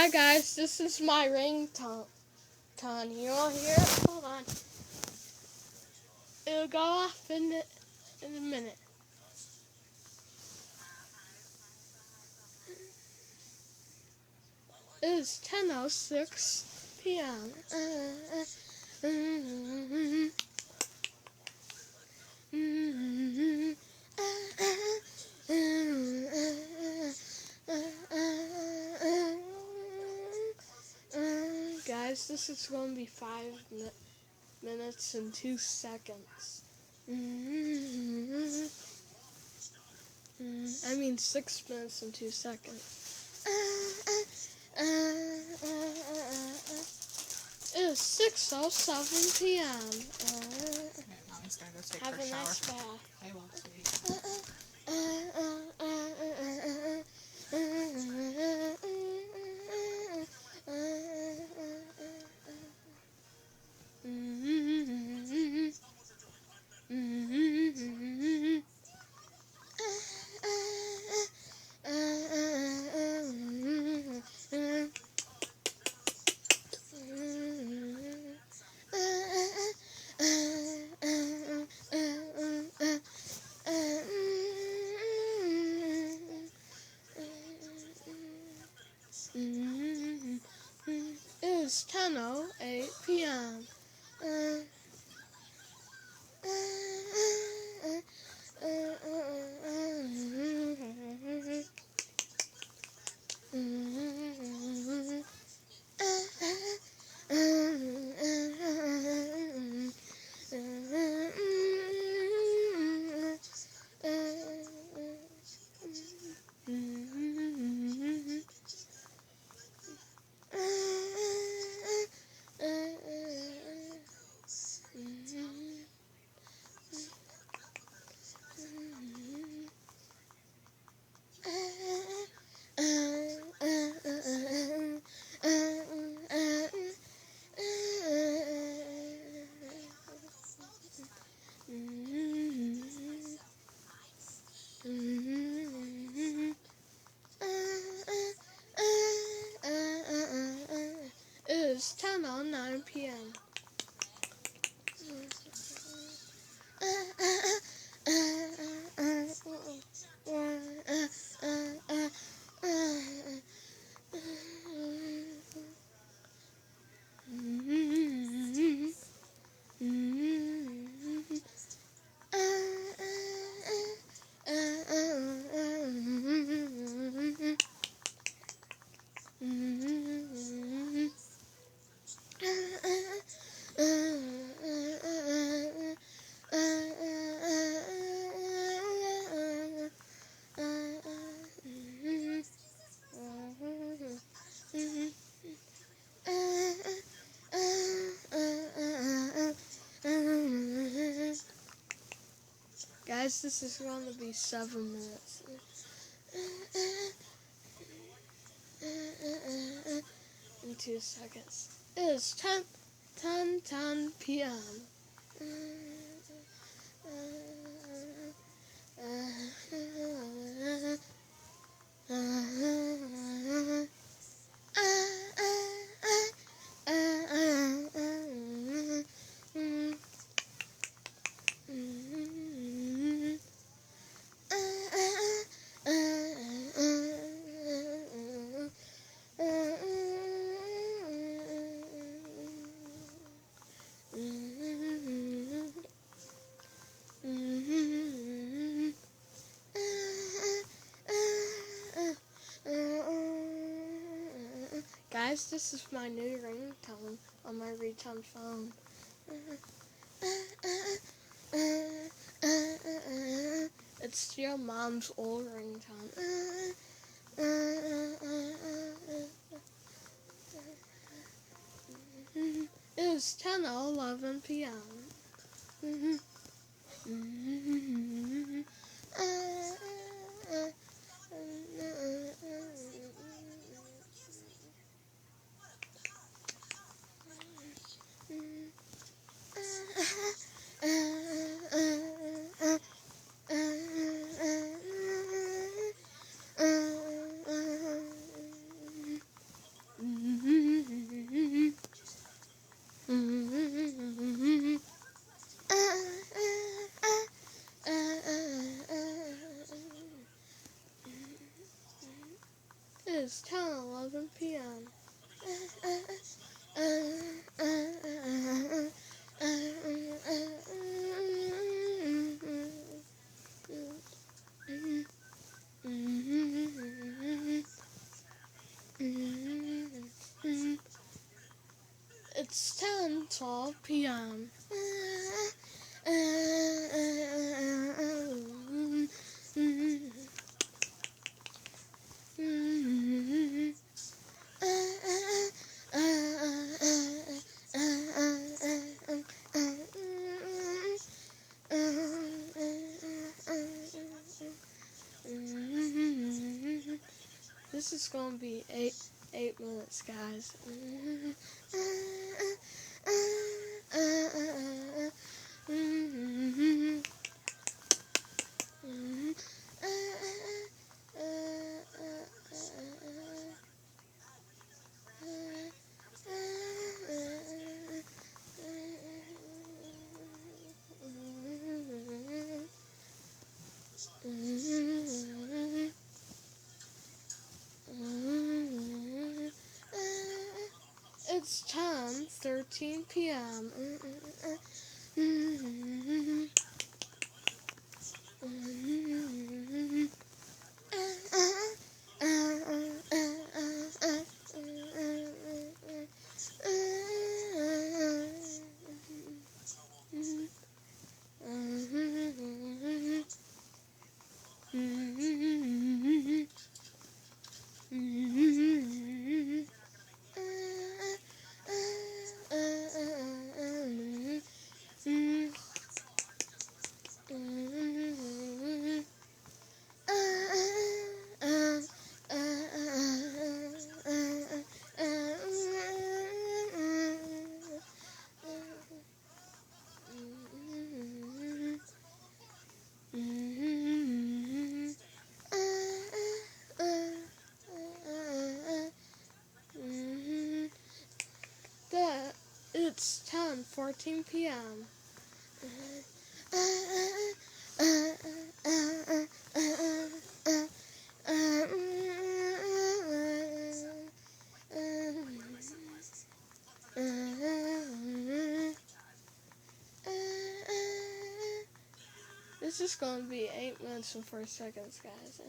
Hi guys, this is my ringtone. You all hear it? Hold on. It'll go off in a minute. It is 10:06 p.m. Guys, this is going to be 5 minutes and 2 seconds. I mean 6 minutes and 2 seconds. It is 6:07 p.m. Mommy's gonna go take Have her a shower. nice bath. I will, sweetie. It is 10:08 p.m. It is 10:09 p.m. Guys, this is going to be 7 minutes and 2 seconds. It is 10:10 p.m. Guys, this is my new ringtone on my ringtone phone. It's your mom's old ringtone. It is 10:11 p.m. 10:11 p.m. It's 10:12 p.m. This is gonna be eight minutes, guys. It's 10:13 p.m. It's 10:14 p.m. This is gonna be 8 minutes and 4 seconds, guys.